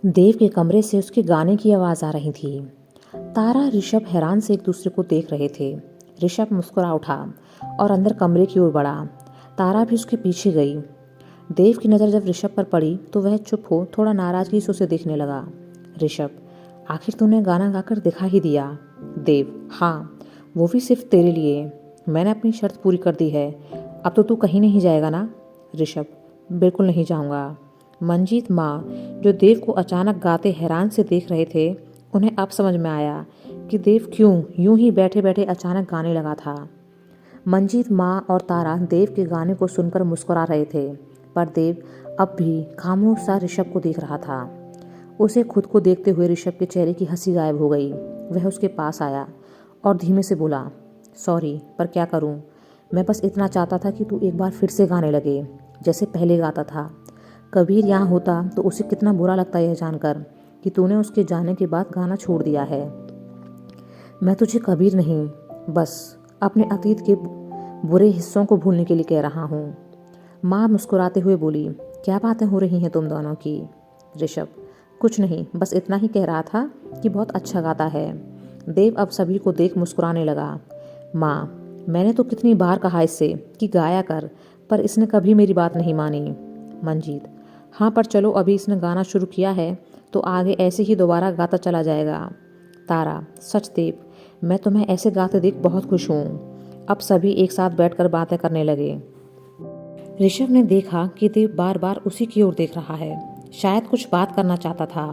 देव के कमरे से उसके गाने की आवाज़ आ रही थी। तारा ऋषभ हैरान से एक दूसरे को देख रहे थे। ऋषभ मुस्कुरा उठा और अंदर कमरे की ओर बढ़ा। तारा भी उसके पीछे गई। देव की नज़र जब ऋषभ पर पड़ी तो वह चुप हो थोड़ा नाराज़गी से उसे देखने लगा। ऋषभ, आखिर तूने गाना गाकर दिखा ही दिया। देव, हाँ, वो भी सिर्फ तेरे लिए। मैंने अपनी शर्त पूरी कर दी है। अब तो तू कहीं नहीं जाएगा ना? ऋषभ, बिल्कुल नहीं जाऊंगा। मंजीत माँ, जो देव को अचानक गाते हैरान से देख रहे थे, उन्हें अब समझ में आया कि देव क्यों यूं ही बैठे बैठे अचानक गाने लगा था। मंजीत माँ और तारा देव के गाने को सुनकर मुस्कुरा रहे थे, पर देव अब भी खामोश सा ऋषभ को देख रहा था। उसे खुद को देखते हुए ऋषभ के चेहरे की हंसी गायब हो गई। वह उसके पास आया और धीमे से बोला, सॉरी, पर क्या करूं? मैं बस इतना चाहता था कि तू एक बार फिर से गाने लगे जैसे पहले गाता था। कबीर यहाँ होता तो उसे कितना बुरा लगता यह जानकर कि तूने उसके जाने के बाद गाना छोड़ दिया है। मैं तुझे कबीर नहीं, बस अपने अतीत के बुरे हिस्सों को भूलने के लिए कह रहा हूँ। माँ मुस्कुराते हुए बोली, क्या बातें हो रही हैं तुम दोनों की? ऋषभ, कुछ नहीं, बस इतना ही कह रहा था कि बहुत अच्छा गाता है। देव अब सभी को देख मुस्कुराने लगा। माँ, मैंने तो कितनी बार कहा इससे कि गाया कर, पर इसने कभी मेरी बात नहीं मानी। मंजीत, हाँ, पर चलो, अभी इसने गाना शुरू किया है तो आगे ऐसे ही दोबारा गाता चला जाएगा। तारा, सच देव, मैं तुम्हें ऐसे गाते देख बहुत खुश हूँ। अब सभी एक साथ बैठकर बातें करने लगे। ऋषभ ने देखा कि देव बार बार उसी की ओर देख रहा है, शायद कुछ बात करना चाहता था।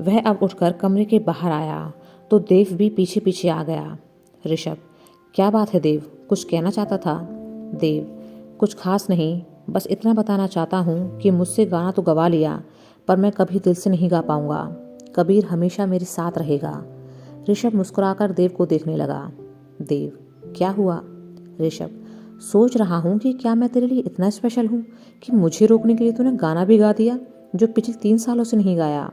वह अब उठकर कमरे के बाहर आया तो देव भी पीछे पीछे आ गया। ऋषभ, क्या बात है देव, कुछ कहना चाहता था? देव, कुछ खास नहीं, बस इतना बताना चाहता हूँ कि मुझसे गाना तो गवा लिया, पर मैं कभी दिल से नहीं गा पाऊंगा। कबीर हमेशा मेरे साथ रहेगा। ऋषभ मुस्कुराकर देव को देखने लगा। देव, क्या हुआ? ऋषभ, सोच रहा हूँ कि क्या मैं तेरे लिए इतना स्पेशल हूँ कि मुझे रोकने के लिए तूने गाना भी गा दिया जो पिछले 3 सालों से नहीं गाया।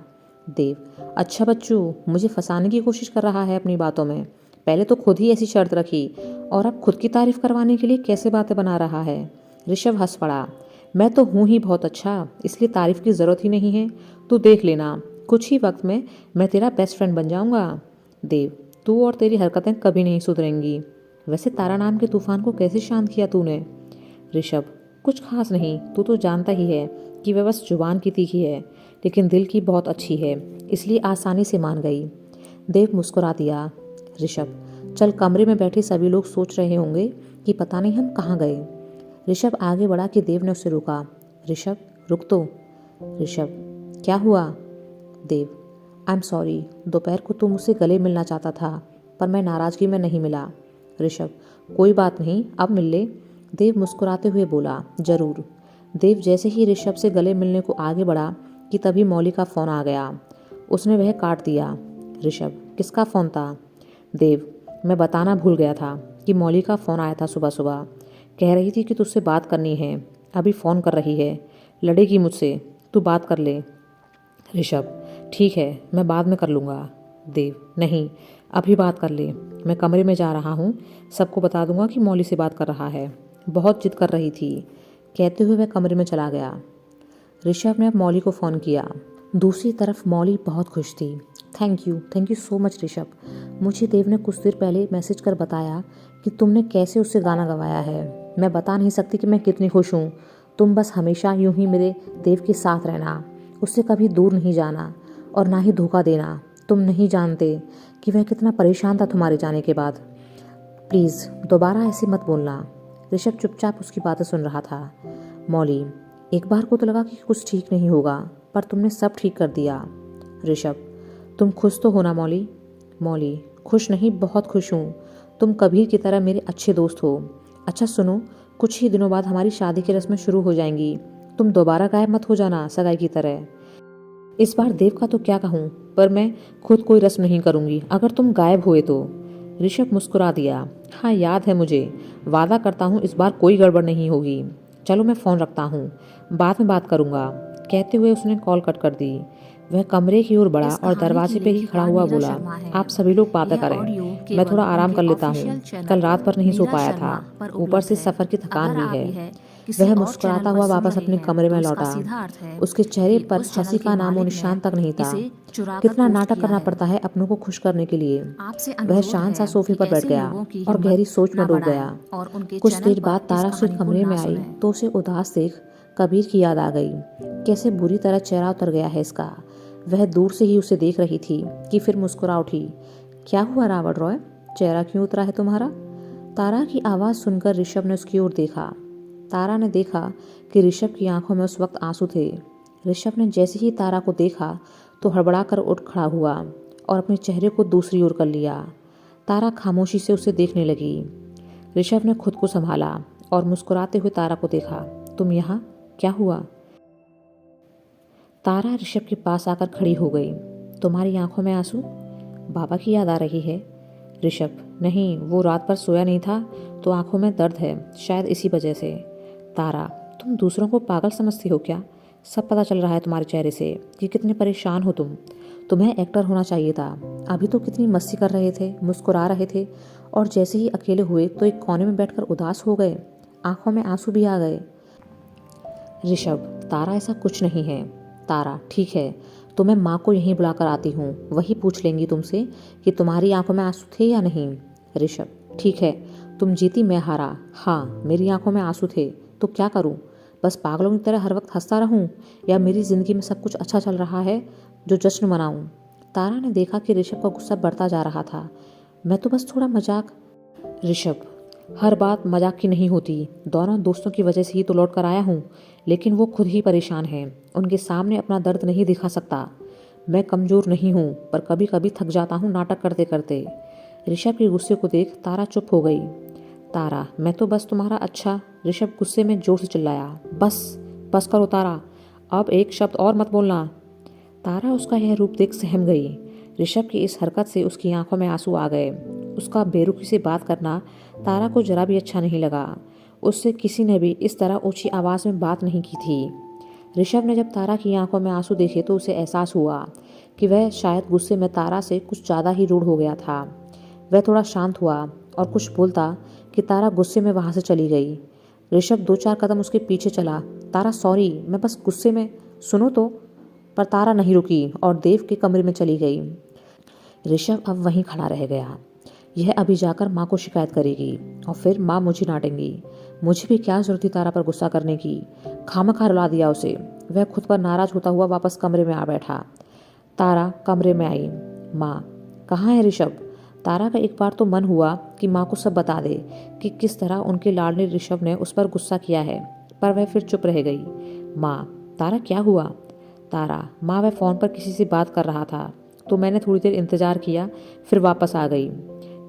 देव, अच्छा बच्चू, मुझे फंसाने की कोशिश कर रहा है अपनी बातों में। पहले तो खुद ही ऐसी शर्त रखी और अब खुद की तारीफ करवाने के लिए कैसे बातें बना रहा है। ऋषभ हंस पड़ा। मैं तो हूँ ही बहुत अच्छा, इसलिए तारीफ की ज़रूरत ही नहीं है। तू देख लेना, कुछ ही वक्त में मैं तेरा बेस्ट फ्रेंड बन जाऊंगा। देव, तू और तेरी हरकतें कभी नहीं सुधरेंगी। वैसे तारा नाम के तूफान को कैसे शांत किया तूने? ऋषभ, कुछ खास नहीं, तू तो जानता ही है कि वह बस जुबान की तीखी है, लेकिन दिल की बहुत अच्छी है, इसलिए आसानी से मान गई। देव मुस्कुरा दिया। ऋषभ, चल, कमरे में बैठे सभी लोग सोच रहे होंगे कि पता नहीं हम कहाँ गए। ऋषभ आगे बढ़ा कि देव ने उसे रोका। ऋषभ, रुक तो। ऋषभ, क्या हुआ? देव, आई एम सॉरी, दोपहर को तू मुझसे गले मिलना चाहता था, पर मैं नाराज़गी में नहीं मिला। ऋषभ, कोई बात नहीं, अब मिल ले। देव मुस्कुराते हुए बोला, जरूर। देव जैसे ही ऋषभ से गले मिलने को आगे बढ़ा कि तभी मौली का फ़ोन आ गया। उसने वह काट दिया। ऋषभ, किसका फ़ोन था? देव, मैं बताना भूल गया था कि मौली का फ़ोन आया था सुबह सुबह। कह रही थी कि तुझसे बात करनी है, अभी फ़ोन कर रही है, लड़ेगी मुझसे, तू बात कर ले। ऋषभ, ठीक है, मैं बाद में कर लूँगा। देव, नहीं, अभी बात कर ले, मैं कमरे में जा रहा हूँ, सबको बता दूंगा कि मौली से बात कर रहा है, बहुत जिद कर रही थी। कहते हुए वह कमरे में चला गया। ऋषभ ने अब मौली को फ़ोन किया। दूसरी तरफ मौली बहुत खुश थी। Thank you so much Rishabh. मुझे देव ने कुछ देर पहले मैसेज कर बताया कि तुमने कैसे उससे गाना गवाया है। मैं बता नहीं सकती कि मैं कितनी खुश हूँ। तुम बस हमेशा यूं ही मेरे देव के साथ रहना, उससे कभी दूर नहीं जाना और ना ही धोखा देना। तुम नहीं जानते कि वह कितना परेशान था तुम्हारे जाने के बाद। प्लीज़ दोबारा ऐसे मत बोलना। ऋषभ चुपचाप उसकी बातें सुन रहा था। मौली, एक बार को तो लगा कि कुछ ठीक नहीं होगा, पर तुमने सब ठीक कर दिया। ऋषभ, तुम खुश तो हो ना मौली? मौली, खुश नहीं, बहुत खुश हूँ। तुम कबीर की तरह मेरे अच्छे दोस्त हो। अच्छा सुनो, कुछ ही दिनों बाद हमारी शादी की रस्में शुरू हो जाएंगी। तुम दोबारा गायब मत हो जाना सगाई की तरह। इस बार देव का तो क्या कहूँ, पर मैं खुद कोई रस्म नहीं करूँगी अगर तुम गायब हुए तो। ऋषभ मुस्कुरा दिया। हाँ, याद है मुझे, वादा करता हूँ इस बार कोई गड़बड़ नहीं होगी। चलो मैं फ़ोन रखता हूँ, बाद में बात करूँगा। कहते हुए उसने कॉल कट कर दी। वह कमरे की ओर बढ़ा और दरवाजे पे ही खड़ा हुआ बोला, आप सभी लोग बातें करें, मैं थोड़ा आराम कर लेता हूँ। कल रात भर नहीं सो पाया था, ऊपर से सफर की थकान भी है। वह मुस्कुराता हुआ वापस अपने कमरे में लौटा। उसके चेहरे पर हंसी का नामो निशान तक नहीं था। कितना नाटक करना पड़ता है अपनों को खुश करने के लिए। वह शांत सा सोफे पर बैठ गया और गहरी सोच में डूब गया। कुछ देर बाद तारा उसके कमरे में आई तो उसे उदास देख कबीर की याद आ गई। कैसे बुरी तरह चेहरा उतर गया है इसका। वह दूर से ही उसे देख रही थी कि फिर मुस्कुरा उठी। क्या हुआ रावण रॉय, चेहरा क्यों उतरा है तुम्हारा? तारा की आवाज़ सुनकर ऋषभ ने उसकी ओर देखा। तारा ने देखा कि ऋषभ की आंखों में उस वक्त आंसू थे। ऋषभ ने जैसे ही तारा को देखा तो हड़बड़ा कर उठ खड़ा हुआ और अपने चेहरे को दूसरी ओर कर लिया। तारा खामोशी से उसे देखने लगी। ऋषभ ने खुद को संभाला और मुस्कुराते हुए तारा को देखा। तुम यहाँ, क्या हुआ? तारा ऋषभ के पास आकर खड़ी हो गई। तुम्हारी आंखों में आंसू? बाबा की याद आ रही है? ऋषभ, नहीं, वो रात भर सोया नहीं था तो आंखों में दर्द है, शायद इसी वजह से। तारा, तुम दूसरों को पागल समझती हो क्या? सब पता चल रहा है तुम्हारे चेहरे से कि कितने परेशान हो तुम। तुम्हें एक्टर होना चाहिए था। अभी तो कितनी मस्ती कर रहे थे, मुस्कुरा रहे थे, और जैसे ही अकेले हुए तो एक कोने में बैठकर उदास हो गए। आंखों में आंसू भी आ गए। ऋषभ, तारा ऐसा कुछ नहीं है। तारा, ठीक है, तो मैं माँ को यहीं बुलाकर आती हूँ, वही पूछ लेंगी तुमसे कि तुम्हारी आंखों में आंसू थे या नहीं। ऋषभ, ठीक है, तुम जीती मैं हारा। हाँ, मेरी आंखों में आंसू थे, तो क्या करूँ? बस पागलों की तरह हर वक्त हंसता रहूँ, या मेरी ज़िंदगी में सब कुछ अच्छा चल रहा है जो जश्न मनाऊँ? तारा ने देखा कि ऋषभ का गुस्सा बढ़ता जा रहा था। मैं तो बस थोड़ा मजाक। ऋषभ, हर बात मजाक की नहीं होती। दोनों दोस्तों की वजह से ही तो लौट कर आया हूँ, लेकिन वो खुद ही परेशान हैं। उनके सामने अपना दर्द नहीं दिखा सकता। मैं कमज़ोर नहीं हूँ, पर कभी कभी थक जाता हूँ नाटक करते करते। ऋषभ के गुस्से को देख तारा चुप हो गई। तारा, मैं तो बस तुम्हारा अच्छा। ऋषभ गुस्से में जोर से चिल्लाया। बस बस करो तारा, अब एक शब्द और मत बोलना। तारा उसका यह रूप देख सहम गई। ऋषभ की इस हरकत से उसकी आंखों में आंसू आ गए। उसका बेरुखी से बात करना तारा को जरा भी अच्छा नहीं लगा। उससे किसी ने भी इस तरह ऊंची आवाज़ में बात नहीं की थी। ऋषभ ने जब तारा की आंखों में आंसू देखे तो उसे एहसास हुआ कि वह शायद गुस्से में तारा से कुछ ज़्यादा ही रूड हो गया था। वह थोड़ा शांत हुआ और कुछ बोलता कि तारा गुस्से में वहाँ से चली गई। ऋषभ 2-4 कदम उसके पीछे चला। तारा, सॉरी, मैं बस गुस्से में, सुनो तो। पर तारा नहीं रुकी और देव के कमरे में चली गई। ऋषभ अब वहीं खड़ा रह गया। यह अभी जाकर माँ को शिकायत करेगी और फिर माँ मुझे डांटेंगी। मुझे भी क्या जरूरत थी तारा पर गुस्सा करने की। खामखा रुला दिया उसे। वह खुद पर नाराज होता हुआ वापस कमरे में आ बैठा। तारा कमरे में आई। माँ, कहाँ है ऋषभ? तारा का एक बार तो मन हुआ कि माँ को सब बता दे कि किस तरह उनके लाडले ऋषभ ने उस पर गुस्सा किया है, पर वह फिर चुप रह गई। माँ, तारा क्या हुआ? तारा, माँ, वह फ़ोन पर किसी से बात कर रहा था तो मैंने थोड़ी देर इंतज़ार किया, फिर वापस आ गई,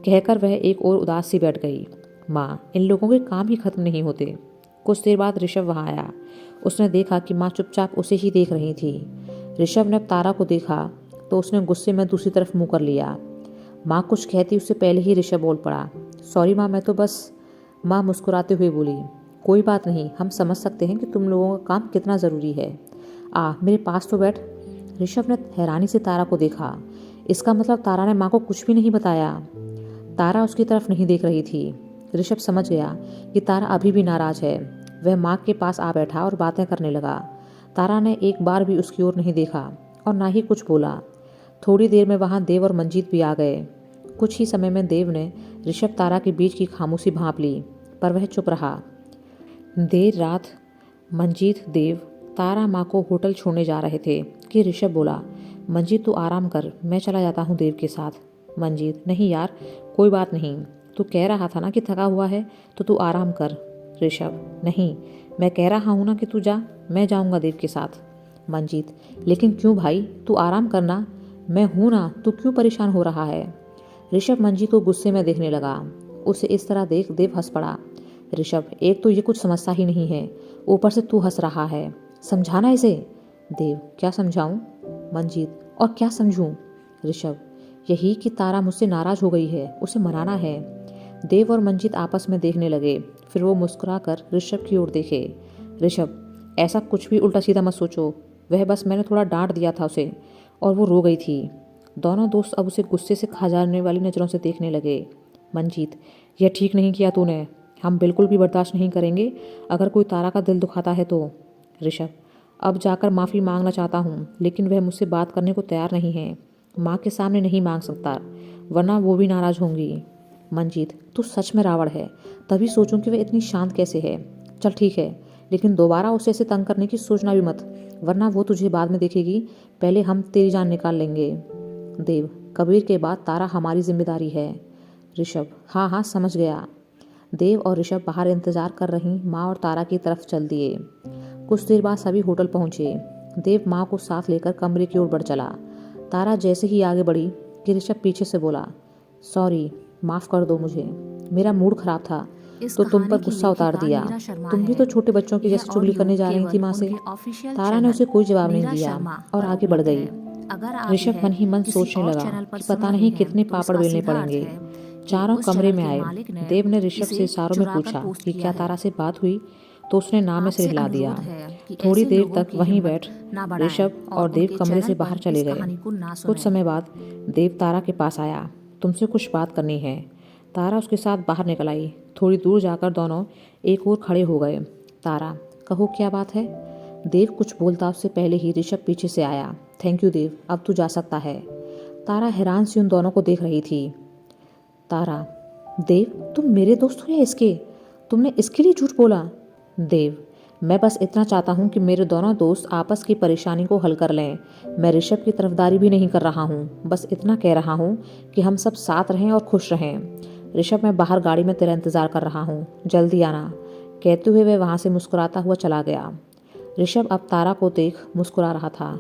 कहकर वह एक और उदास सी बैठ गई। माँ, इन लोगों के काम ही खत्म नहीं होते। कुछ देर बाद ऋषभ वहाँ आया। उसने देखा कि माँ चुपचाप उसे ही देख रही थी। ऋषभ ने तारा को देखा तो उसने गुस्से में दूसरी तरफ मुँह कर लिया। माँ कुछ कहती उससे पहले ही ऋषभ बोल पड़ा। सॉरी माँ, मैं तो बस। माँ मुस्कुराते हुए बोली, कोई बात नहीं, हम समझ सकते हैं कि तुम लोगों का काम कितना ज़रूरी है। मेरे पास तो बैठ। ऋषभ ने हैरानी से तारा को देखा। इसका मतलब तारा ने माँ को कुछ भी नहीं बताया। तारा उसकी तरफ नहीं देख रही थी। ऋषभ समझ गया कि तारा अभी भी नाराज है। वह माँ के पास आ बैठा और बातें करने लगा। तारा ने एक बार भी उसकी ओर नहीं देखा और ना ही कुछ बोला। थोड़ी देर में वहाँ देव और मंजीत भी आ गए। कुछ ही समय में देव ने ऋषभ तारा के बीच की खामोशी भांप ली, पर वह चुप रहा। देर रात मंजीत, देव, तारा माँ को होटल छोड़ने जा रहे थे कि ऋषभ बोला, मंजीत तू आराम कर, मैं चला जाता हूँ देव के साथ। मंजीत, नहीं यार, कोई बात नहीं, तू कह रहा था ना कि थका हुआ है तो तू आराम कर। ऋषभ, नहीं, मैं कह रहा हूँ ना कि तू जा, मैं जाऊँगा देव के साथ। मंजीत, लेकिन क्यों भाई, तू आराम करना, मैं हूँ ना, तू क्यों परेशान हो रहा है? ऋषभ मंजीत को गुस्से में देखने लगा। उसे इस तरह देख देव हंस पड़ा। ऋषभ, एक तो ये कुछ समझता ही नहीं है, ऊपर से तू हंस रहा है, समझाना इसे। देव, क्या समझाऊं? मंजीत, और क्या समझूं? ऋषभ, यही कि तारा मुझसे नाराज हो गई है, उसे मनाना है। देव और मंजीत आपस में देखने लगे, फिर वो मुस्कुराकर ऋषभ की ओर देखे। ऋषभ, ऐसा कुछ भी उल्टा सीधा मत सोचो, वह बस मैंने थोड़ा डांट दिया था उसे और वो रो गई थी। दोनों दोस्त अब उसे गुस्से से खा जाने वाली नज़रों से देखने लगे। मंजीत, यह ठीक नहीं किया तूने, हम बिल्कुल भी बर्दाश्त नहीं करेंगे अगर कोई तारा का दिल दुखाता है तो। ऋषभ, अब जाकर माफ़ी मांगना चाहता हूँ, लेकिन वह मुझसे बात करने को तैयार नहीं है। माँ के सामने नहीं मांग सकता, वरना वो भी नाराज़ होंगी। मंजीत, तू सच में रावण है, तभी सोचूं कि वह इतनी शांत कैसे है। चल ठीक है, लेकिन दोबारा उसे ऐसे तंग करने की सोचना भी मत, वरना वो तुझे बाद में देखेगी। पहले हम तेरी जान निकाल लेंगे। देव, कबीर के बाद तारा हमारी जिम्मेदारी है। ऋषभ, हाँ हाँ समझ गया। देव और ऋषभ बाहर इंतजार कर रही माँ और तारा की तरफ चल दिए। कुछ देर बाद सभी होटल पहुंचे। देव माँ को साथ लेकर कमरे की ओर बढ़ चला। तारा जैसे ही आगे बढ़ी कि ऋषभ पीछे से बोला, सॉरी, माफ़ कर दो मुझे, मेरा मूड खराब था तो तुम पर गुस्सा उतार दिया। तुम भी तो छोटे बच्चों की जैसे चुगली करने जा रही थी माँ से। तारा ने उसे कोई जवाब नहीं दिया और आगे बढ़ गई। ऋषभ मन ही मन सोचने लगा कि पता नहीं कितने पापड़ बेलने पड़ेंगे। चारों कमरे में आए। देव ने ऋषभ से इशारों में पूछा कि क्या तारा से बात हुई, तो उसने नाम में से हिला दिया। थोड़ी देर तक वहीं बैठ ऋषभ और देव कमरे से बाहर चले गए। कुछ समय बाद देव तारा के पास आया। तुमसे कुछ बात करनी है। तारा उसके साथ बाहर निकल आई। थोड़ी दूर जाकर दोनों एक ओर खड़े हो गए। तारा, कहो क्या बात है। देव कुछ बोलता उससे पहले ही ऋषभ पीछे से आया। थैंक यू देव, अब तू जा सकता है। तारा हैरान सी उन दोनों को देख रही थी। तारा, देव तुम मेरे दोस्त हो या इसके? तुमने इसके लिए झूठ बोला? देव, मैं बस इतना चाहता हूँ कि मेरे दोनों दोस्त आपस की परेशानी को हल कर लें। मैं ऋषभ की तरफदारी भी नहीं कर रहा हूँ, बस इतना कह रहा हूँ कि हम सब साथ रहें और खुश रहें। ऋषभ, मैं बाहर गाड़ी में तेरा इंतज़ार कर रहा हूँ, जल्दी आना। कहते हुए वह वहाँ से मुस्कुराता हुआ चला गया। ऋषभ अब तारा को देख मुस्कुरा रहा था।